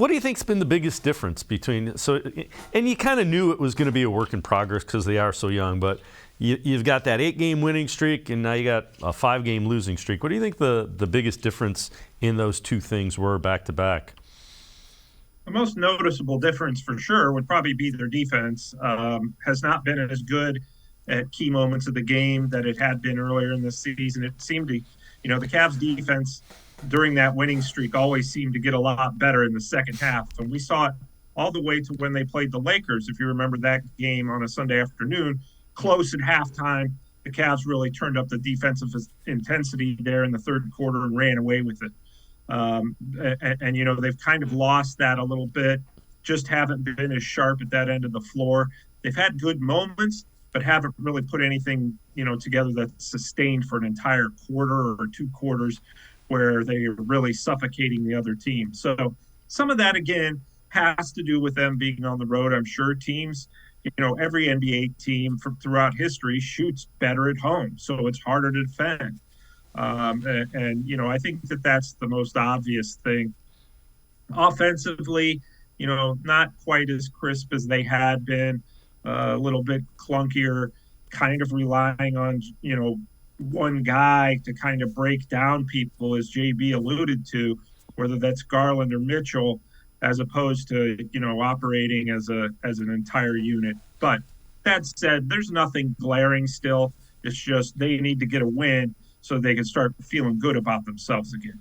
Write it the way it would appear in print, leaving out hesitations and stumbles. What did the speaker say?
What do you think's been the biggest difference between and you kind of knew it was going to be a work in progress because they are so young, but you've got that 8-game winning streak and now you got a 5-game losing streak. What do you think the biggest difference in those two things were back to back? The most noticeable difference for sure would probably be their defense. Has not been as good at key moments of the game that it had been earlier in the season. It seemed to, the Cavs defense during that winning streak always seemed to get a lot better in the second half. And we saw it all the way to when they played the Lakers. If you remember that game on a Sunday afternoon, close at halftime, the Cavs really turned up the defensive intensity there in the third quarter and ran away with it. They've kind of lost that a little bit, just haven't been as sharp at that end of the floor. They've had good moments, but haven't really put anything, together that's sustained for an entire quarter or 2 quarters where they are really suffocating the other team. So some of that, again, has to do with them being on the road. I'm sure teams, every NBA team from throughout history shoots better at home, so it's harder to defend. I think that's the most obvious thing. Offensively, not quite as crisp as they had been, a little bit clunkier, kind of relying on, one guy to kind of break down people, as JB alluded to, whether that's Garland or Mitchell, as opposed to, operating as an entire unit. But that said, there's nothing glaring still. It's just they need to get a win so they can start feeling good about themselves again.